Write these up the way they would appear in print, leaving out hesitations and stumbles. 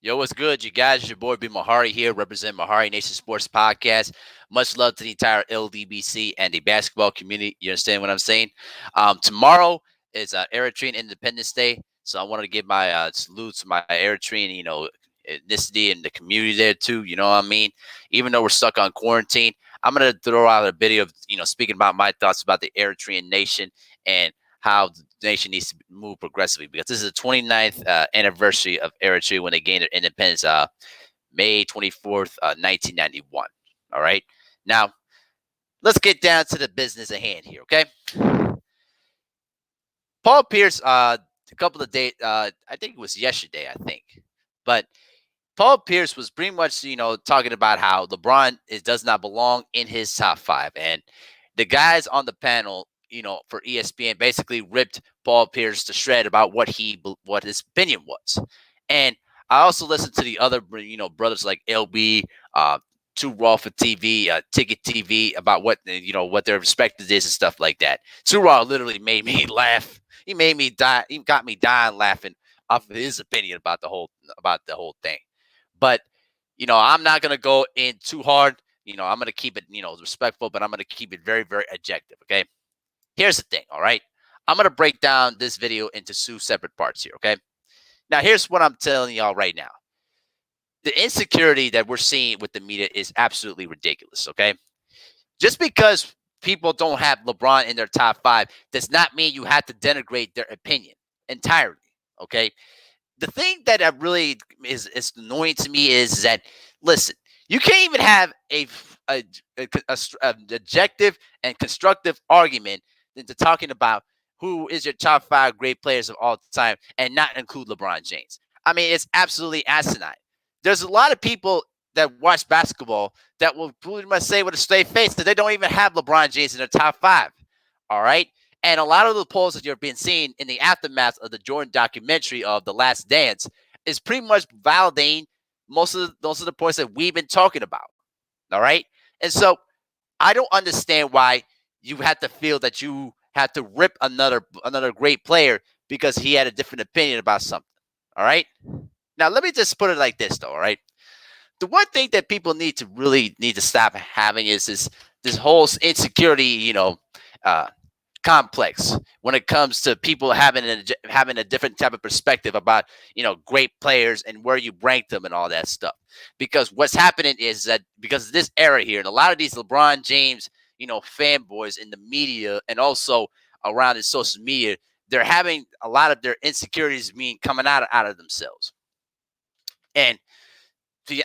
Yo, what's good, you guys? It's your boy B Mahari here, represent Mahari Nation Sports Podcast. Much love to the entire LDBC and the basketball community. You understand what I'm saying? Tomorrow is Eritrean Independence Day, so I wanted to give my salute to my Eritrean, ethnicity and the community there too. You know what I mean? Even though we're stuck on quarantine, I'm gonna throw out a video of speaking about my thoughts about the Eritrean nation and how the nation needs to move progressively because this is the 29th anniversary of Eritrea when they gained their independence, May 24th, 1991. All right. Now, let's get down to the business at hand here, okay? Paul Pierce, a couple of days, I think it was yesterday, I think. But Paul Pierce was pretty much, talking about how LeBron does not belong in his top five. And the guys on the panel, for ESPN basically ripped Paul Pierce to shred about what his opinion was. And I also listened to the other, brothers like LB, Too Raw for TV, Ticket TV about what their perspective is and stuff like that. Too Raw literally made me laugh. He made me die. He got me dying laughing off of his opinion about the whole thing. But I'm not gonna go in too hard. I'm gonna keep it respectful, but I'm gonna keep it very very objective. Okay. Here's the thing. All right. I'm gonna break down this video into two separate parts here. Okay. Now here's what I'm telling y'all right now. The insecurity that we're seeing with the media is absolutely ridiculous. Okay. Just because people don't have LeBron in their top five does not mean you have to denigrate their opinion entirely. Okay. The thing that really is annoying to me is that, listen, you can't even have an objective and constructive argument into talking about who is your top five great players of all time and not include LeBron James. I mean, it's absolutely asinine. There's a lot of people that watch basketball that will pretty much say with a straight face that they don't even have LeBron James in their top five. All right. And a lot of the polls that you're being seen in the aftermath of the Jordan documentary of The Last Dance is pretty much validating most of those are the points that we've been talking about. All right. And so I don't understand why you have to feel that you have to rip another great player because he had a different opinion about something. All right. Now let me just put it like this though. All right. The one thing that people need to stop having is this whole insecurity, uh, complex when it comes to people having a different type of perspective about great players and where you rank them and all that stuff. Because what's happening is that because of this era here and a lot of these LeBron James fanboys in the media and also around in social media, they're having a lot of their insecurities being coming out of themselves. And the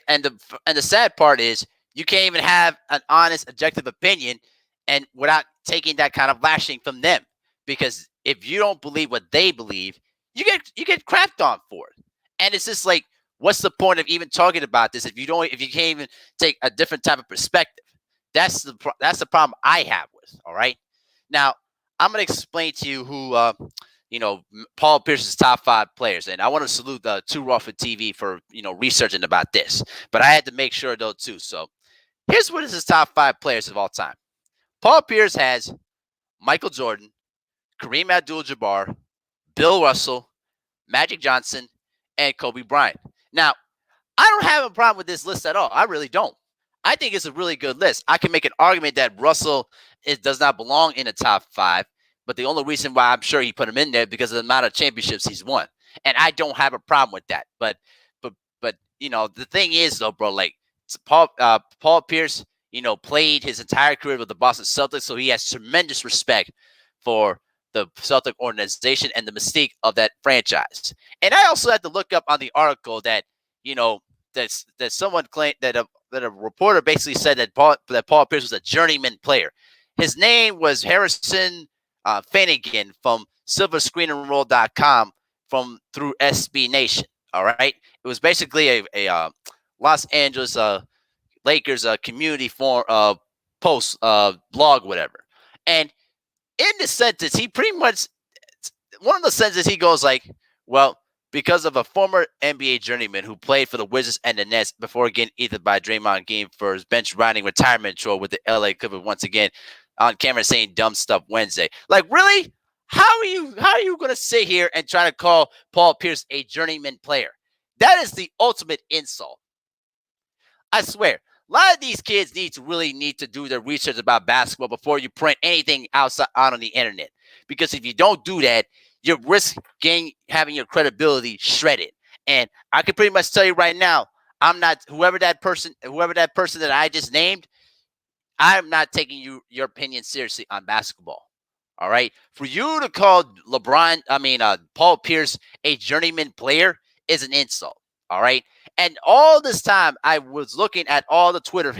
sad part is you can't even have an honest, objective opinion, and without taking that kind of lashing from them, because if you don't believe what they believe, you get crapped on for it, and it's just like, what's the point of even talking about this if you can't even take a different type of perspective? That's the problem I have with. All right, now I'm gonna explain to you who Paul Pierce's top five players. And I want to salute Too Raw for TV for researching about this. But I had to make sure though too. So here's what is his top five players of all time. Paul Pierce has Michael Jordan, Kareem Abdul-Jabbar, Bill Russell, Magic Johnson, and Kobe Bryant. Now, I don't have a problem with this list at all. I really don't. I think it's a really good list. I can make an argument that Russell does not belong in the top five, but the only reason why I'm sure he put him in there because of the amount of championships he's won, and I don't have a problem with that. But the thing is though, bro, like Paul Pierce, played his entire career with the Boston Celtics, so he has tremendous respect for the Celtic organization and the mystique of that franchise. And I also had to look up on the article that that someone claimed that a reporter basically said that Paul Pierce was a journeyman player. His name was Harrison Finnegan from silverscreenandroll.com through SB Nation. All right. It was basically a Los Angeles Lakers community form post blog, whatever. And in the sentence, he pretty much one of the sentences he goes like, well, because of a former NBA journeyman who played for the Wizards and the Nets before getting eaten by Draymond Green for his bench riding retirement tour with the LA Clippers once again on camera saying dumb stuff Wednesday. Like, really? How are you going to sit here and try to call Paul Pierce a journeyman player? That is the ultimate insult. I swear. A lot of these kids need to do their research about basketball before you print anything outside out on the internet. Because if you don't do that, you risk having your credibility shredded. And I can pretty much tell you right now, I'm not whoever that person that I just named, I'm not taking your opinion seriously on basketball. All right. For you to call Paul Pierce a journeyman player is an insult. All right. And all this time, I was looking at all the Twitter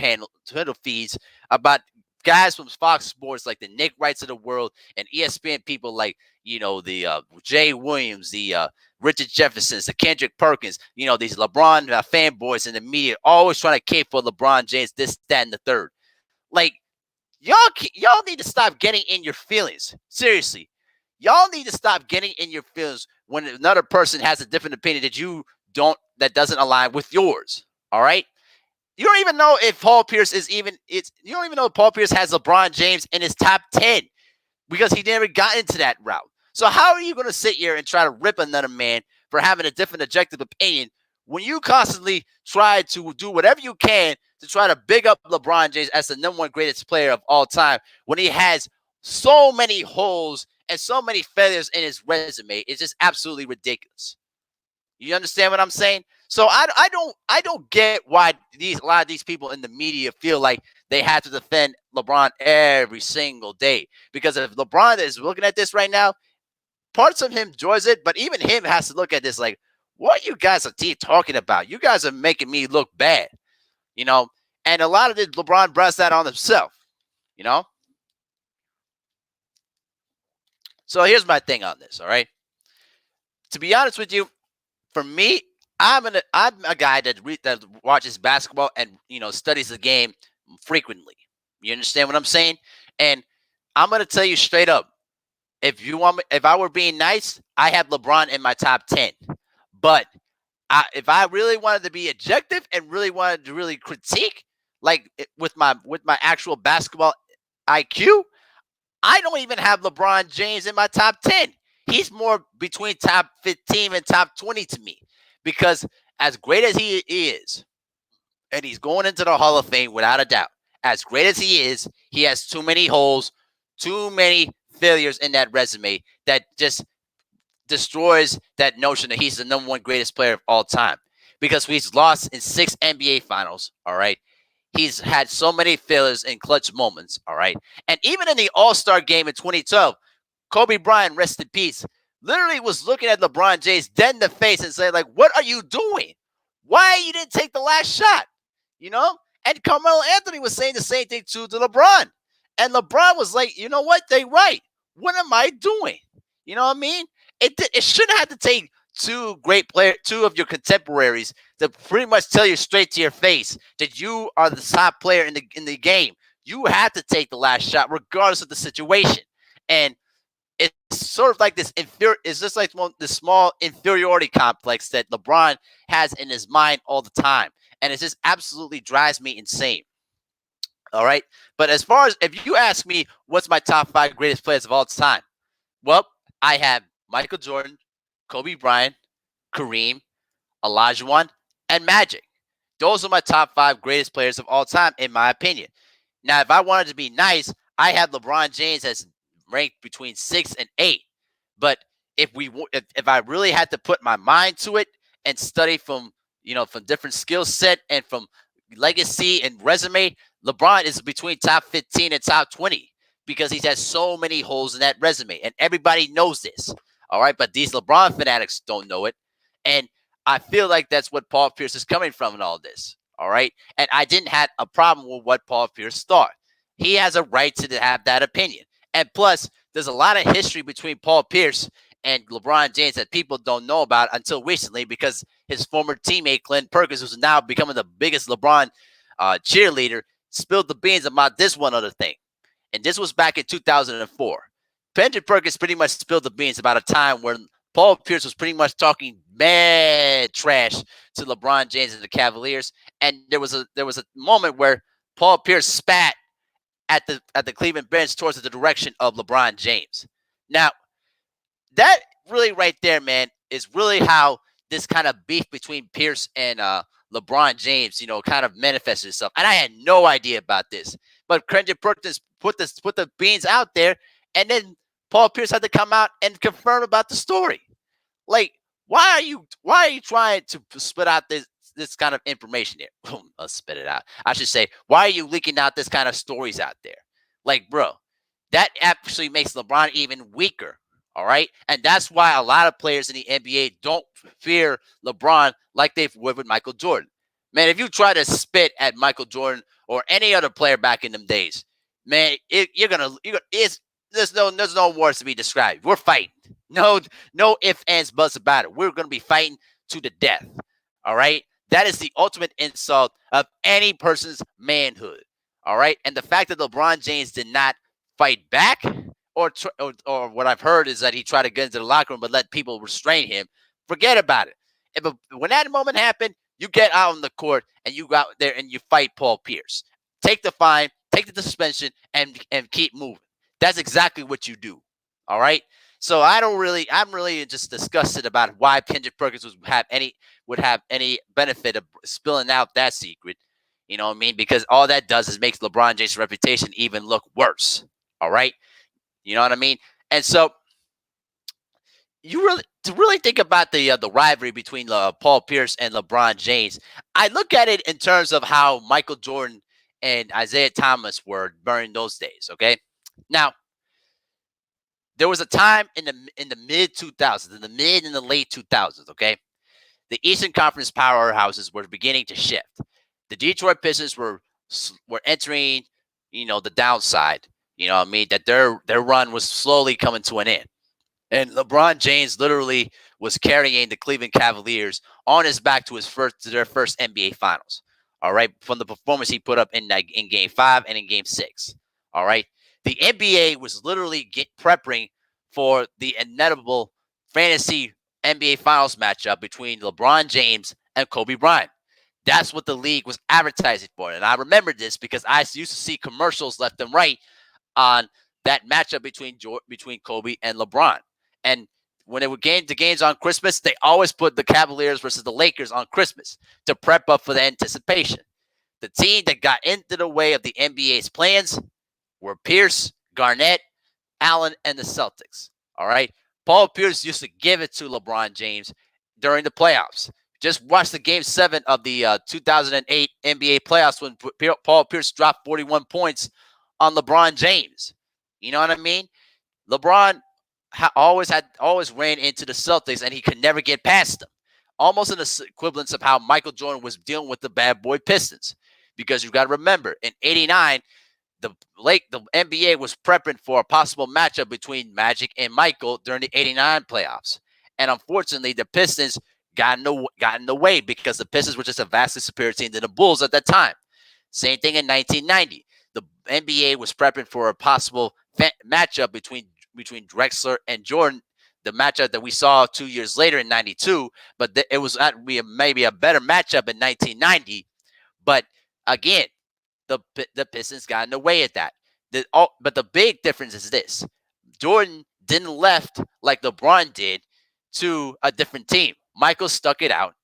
feeds about guys from Fox Sports, like the Nick Wrights of the world, and ESPN people like the Jay Williams, the Richard Jeffersons, the Kendrick Perkins. These LeBron fanboys in the media always trying to cape for LeBron James, this, that, and the third. Like, y'all need to stop getting in your feelings. Seriously. Y'all need to stop getting in your feelings when another person has a different opinion that doesn't align with yours. All right? You don't even know if Paul Pierce you don't even know if Paul Pierce has LeBron James in his top 10 because he never got into that route. So how are you going to sit here and try to rip another man for having a different objective opinion when you constantly try to do whatever you can to try to big up LeBron James as the number one greatest player of all time when he has so many holes and so many failures in his resume? It's just absolutely ridiculous. You understand what I'm saying? So I don't get why a lot of these people in the media feel like they have to defend LeBron every single day. Because if LeBron is looking at this right now, parts of him enjoys it, but even him has to look at this like, what you guys are talking about? You guys are making me look bad, you know? And a lot of it, LeBron brought that on himself, you know? So here's my thing on this, all right? To be honest with you, for me, I'm a guy that watches basketball and studies the game frequently. You understand what I'm saying? And I'm gonna tell you straight up, if I were being nice, I have LeBron in my top 10. But if I really wanted to be objective and really wanted to really critique, like with my actual basketball IQ, I don't even have LeBron James in my top 10. He's more between top 15 and top 20 to me because as great as he is, and he's going into the Hall of Fame without a doubt, as great as he is, he has too many holes, too many failures in that resume that just destroys that notion that he's the number one greatest player of all time because he's lost in 6 NBA finals. All right. He's had so many failures in clutch moments. All right. And even in the All-Star game in 2012, Kobe Bryant, rest in peace, literally was looking at LeBron James dead in the face and saying, like, what are you doing? Why you didn't take the last shot? You know? And Carmelo Anthony was saying the same thing to LeBron. And LeBron was like, you know what? They right. What am I doing? You know what I mean? It shouldn't have to take two of your contemporaries to pretty much tell you straight to your face that you are the top player in the game. You have to take the last shot regardless of the situation. And it's sort of like it's just like this small inferiority complex that LeBron has in his mind all the time. And it just absolutely drives me insane. All right. But as far as if you ask me what's my top 5 greatest players of all time, well, I have Michael Jordan, Kobe Bryant, Kareem, Olajuwon, and Magic. Those are my top 5 greatest players of all time, in my opinion. Now, if I wanted to be nice, I have LeBron James as ranked between 6 and 8. But if I really had to put my mind to it and study from different skill set and from legacy and resume, LeBron is between top 15 and top 20 because he's had so many holes in that resume, and everybody knows this. All right, but these LeBron fanatics don't know it, and I feel like that's what Paul Pierce is coming from in all this. All right, and I didn't have a problem with what Paul Pierce thought. He has a right to have that opinion, and plus, there's a lot of history between Paul Pierce and LeBron James that people don't know about until recently because his former teammate Clint Perkins, who's now becoming the biggest LeBron cheerleader, spilled the beans about this one other thing. And this was back in 2004. Kendrick Perkins pretty much spilled the beans about a time where Paul Pierce was pretty much talking mad trash to LeBron James and the Cavaliers. And there was a moment where Paul Pierce spat at the Cleveland bench towards the direction of LeBron James. Now, that really right there, man, is really how this kind of beef between Pierce and LeBron James, kind of manifested itself. And I had no idea about this. But Kendrick Perkins put the beans out there, and then Paul Pierce had to come out and confirm about the story. Like, why are you trying to spit out this kind of information here? I'll spit it out. I should say, why are you leaking out this kind of stories out there? Like, bro, that actually makes LeBron even weaker. All right. And that's why a lot of players in the NBA don't fear LeBron like they would with Michael Jordan. Man, if you try to spit at Michael Jordan or any other player back in them days, man, there's no words to be described. We're fighting. No ifs, ands, buts about it. We're gonna be fighting to the death. All right. That is the ultimate insult of any person's manhood. All right. And the fact that LeBron James did not fight back, or what I've heard is that he tried to get into the locker room but let people restrain him. Forget about it. When that moment happened, you get out on the court and you go out there and you fight Paul Pierce. Take the fine, take the suspension, and keep moving. That's exactly what you do. All right. So I'm really just disgusted about why Kendrick Perkins would have any benefit of spilling out that secret. You know what I mean? Because all that does is makes LeBron James' reputation even look worse. All right. You know what I mean? And so to really think about the rivalry between Paul Pierce and LeBron James, I look at it in terms of how Michael Jordan and Isaiah Thomas were during those days. Okay. Now, there was a time in the mid 2000s, in the mid and the late 2000s. Okay, the Eastern Conference powerhouses were beginning to shift. The Detroit Pistons were entering, the downside. You know what I mean? That their run was slowly coming to an end. And LeBron James literally was carrying the Cleveland Cavaliers on his back to their first NBA Finals. All right, from the performance he put up in Game 5 and in Game 6. All right, the NBA was literally prepping for the inevitable fantasy NBA Finals matchup between LeBron James and Kobe Bryant. That's what the league was advertising for, and I remember this because I used to see commercials left and right on that matchup between Kobe and LeBron. And when it would the games on Christmas, they always put the Cavaliers versus the Lakers on Christmas to prep up for the anticipation. The team that got into the way of the NBA's plans were Pierce, Garnett, Allen, and the Celtics. All right. Paul Pierce used to give it to LeBron James during the playoffs. Just watch the Game 7 of the 2008 NBA playoffs when Paul Pierce dropped 41 points on LeBron James. You know what I mean? LeBron always ran into the Celtics, and he could never get past them. Almost in the equivalence of how Michael Jordan was dealing with the bad boy Pistons. Because you got to remember, in '89, the NBA was prepping for a possible matchup between Magic and Michael during the '89 playoffs, and unfortunately, the Pistons got in the way because the Pistons were just a vastly superior team than the Bulls at that time. Same thing in 1990. The NBA was prepping for a possible matchup between Drexler and Jordan, the matchup that we saw 2 years later in '92. But it was maybe a better matchup in 1990. But again, the Pistons got in the way of that. But the big difference is this: Jordan didn't left like LeBron did to a different team. Michael stuck it out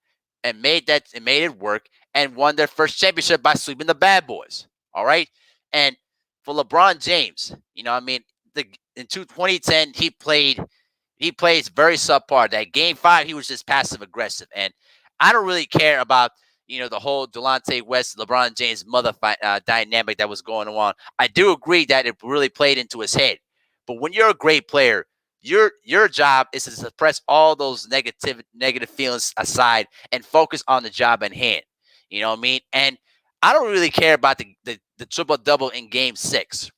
and made it work and won their first championship by sweeping the bad boys. All right. And for LeBron James, in 2010, he plays very subpar. That Game 5, he was just passive aggressive. And I don't really care about, the whole Delonte West, LeBron James dynamic that was going on. I do agree that it really played into his head. But when you're a great player, your job is to suppress all those negative feelings aside and focus on the job at hand. You know what I mean? And I don't really care about the triple-double in Game 6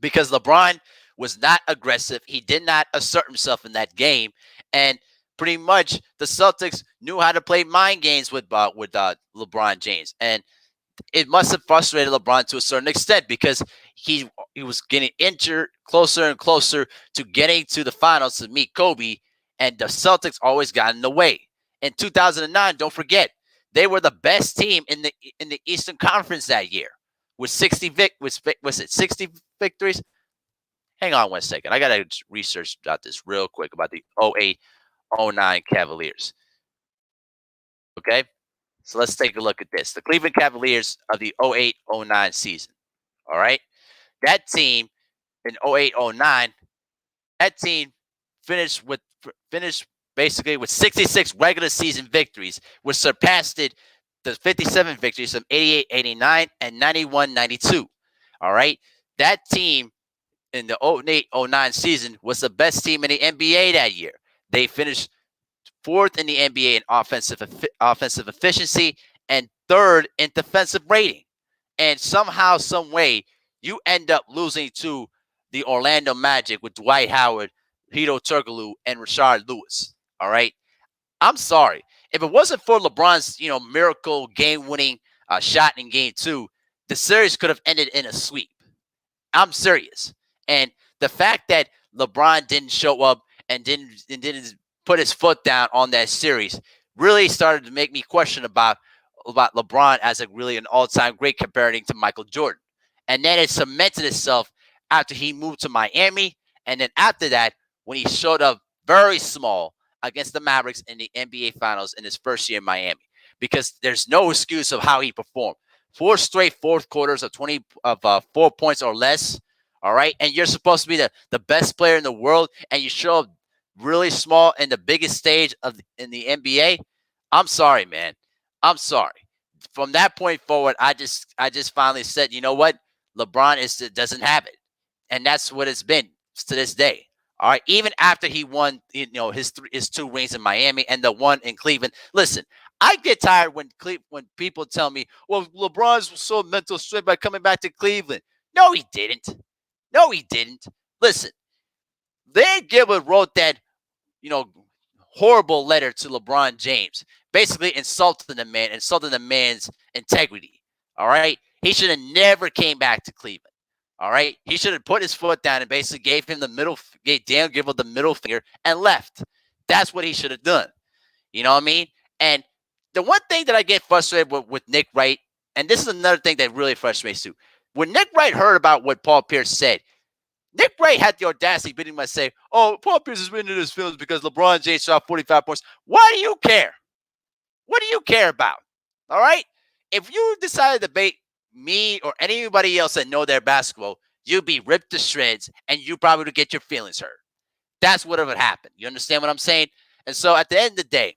because LeBron was not aggressive. He did not assert himself in that game. And pretty much the Celtics knew how to play mind games with LeBron James. And it must have frustrated LeBron to a certain extent because he was getting injured closer and closer to getting to the finals to meet Kobe, and the Celtics always got in the way. In 2009, don't forget, they were the best team in the Eastern Conference that year with 60 victories? Hang on 1 second. I got to research about this real quick about the '08-'09 Cavaliers. Okay. So let's take a look at this. The Cleveland Cavaliers of the 08-09 season. All right. That team in 08-09, that team finished with finished basically with 66 regular season victories, which surpassed the 57 victories of 88-89 and 91-92. All right. That team in the 08-09 season was the best team in the NBA that year. They finished fourth in the NBA in offensive efficiency and third in defensive rating. And somehow, some way, you end up losing to the Orlando Magic with Dwight Howard, Hedo Turkoglu, and Rashard Lewis. All right, I'm sorry. If it wasn't for LeBron's, miracle game-winning shot in Game 2, the series could have ended in a sweep. I'm serious. And the fact that LeBron didn't show up and didn't put his foot down on that series really started to make me question about LeBron as really an all-time great comparing to Michael Jordan. And then it cemented itself after he moved to Miami. And then after that, when he showed up very small against the Mavericks in the NBA Finals in his first year in Miami. Because there's no excuse of how he performed. Four straight fourth quarters of 4 points or less. All right. And you're supposed to be the best player in the world, and you show up really small in the biggest stage in the NBA. I'm sorry, man. I'm sorry. From that point forward, I just finally said, you know what? Doesn't have it. And that's what it's been to this day. All right. Even after he won, his two rings in Miami and the one in Cleveland. Listen, I get tired when people tell me, "Well, LeBron's so mental straight by coming back to Cleveland." No, he didn't. No, he didn't. Listen, Dan Gilbert wrote that, you know, horrible letter to LeBron James, basically insulting the man's integrity. All right, he should have never came back to Cleveland. All right, he should have put his foot down and basically gave Dan Gilbert the middle finger and left. That's what he should have done. You know what I mean? And the one thing that I get frustrated with Nick Wright, and this is another thing that really frustrates too. When Nick Wright heard about what Paul Pierce said, Nick Wright had the audacity beating my say, "Oh, Paul Pierce is winning his feelings because LeBron James shot 45 points." Why do you care? What do you care about? All right? If you decide to debate me or anybody else that know their basketball, you'd be ripped to shreds and you probably would get your feelings hurt. That's what would happen. You understand what I'm saying? And so at the end of the day,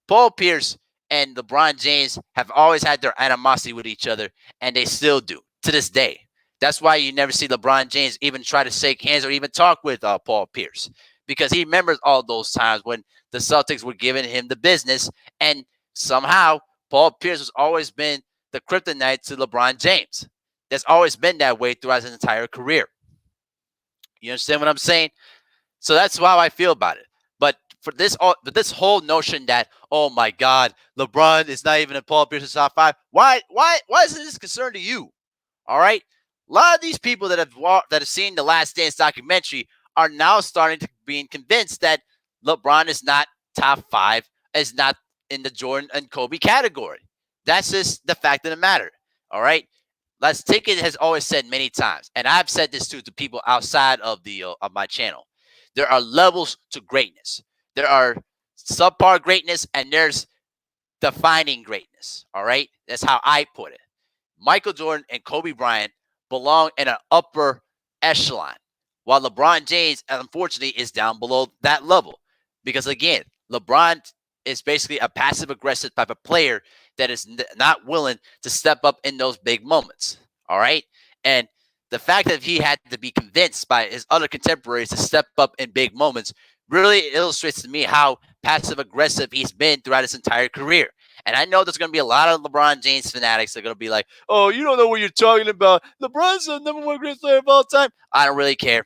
Paul Pierce and LeBron James have always had their animosity with each other, and they still do to this day. That's why you never see LeBron James even try to shake hands or even talk with Paul Pierce, because he remembers all those times when the Celtics were giving him the business, and somehow Paul Pierce has always been the kryptonite to LeBron James. That's always been that way throughout his entire career. You understand what I'm saying? So that's how I feel about it. But this whole notion that, oh my God, LeBron is not even in Paul Pierce's top five. Why isn't this concern to you? All right, a lot of these people that have seen the Last Dance documentary are now starting to being convinced that LeBron is not top five, is not in the Jordan and Kobe category. That's just the fact of the matter. All right. Les Ticket has always said many times, and I've said this too to people outside of the of my channel. There are levels to greatness. There are subpar greatness, and there's defining greatness. All right, that's how I put it. Michael Jordan and Kobe Bryant belong in an upper echelon, while LeBron James, unfortunately, is down below that level. Because again, LeBron is basically a passive aggressive type of player that is not willing to step up in those big moments. All right. And the fact that he had to be convinced by his other contemporaries to step up in big moments really illustrates to me how passive aggressive he's been throughout his entire career. And I know there's going to be a lot of LeBron James fanatics that are going to be like, "Oh, you don't know what you're talking about. LeBron's the number one greatest player of all time." I don't really care.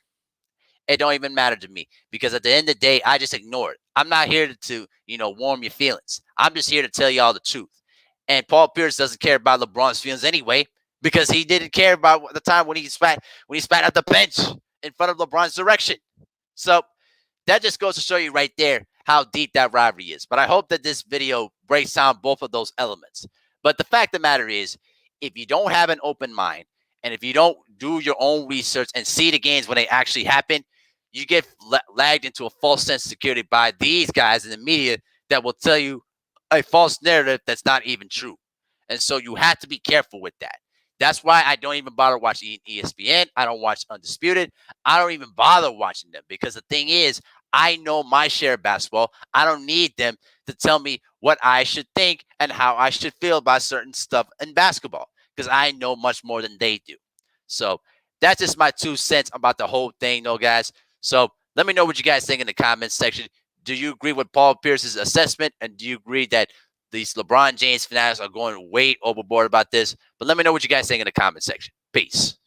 It don't even matter to me, because at the end of the day, I just ignore it. I'm not here to warm your feelings. I'm just here to tell y'all the truth. And Paul Pierce doesn't care about LeBron's feelings anyway, because he didn't care about the time when he spat at the bench in front of LeBron's direction. So that just goes to show you right there how deep that rivalry is. But I hope that this video breaks down both of those elements. But the fact of the matter is, if you don't have an open mind, and if you don't do your own research and see the games when they actually happen, you get lagged into a false sense of security by these guys in the media that will tell you a false narrative that's not even true. And so you have to be careful with that. That's why I don't even bother watching ESPN. I don't watch Undisputed. I don't even bother watching them because the thing is, I know my share of basketball. I don't need them to tell me what I should think and how I should feel about certain stuff in basketball because I know much more than they do. So that's just my 2 cents about the whole thing, though, guys. So let me know what you guys think in the comments section. Do you agree with Paul Pierce's assessment? And do you agree that these LeBron James fanatics are going way overboard about this? But let me know what you guys think in the comment section. Peace.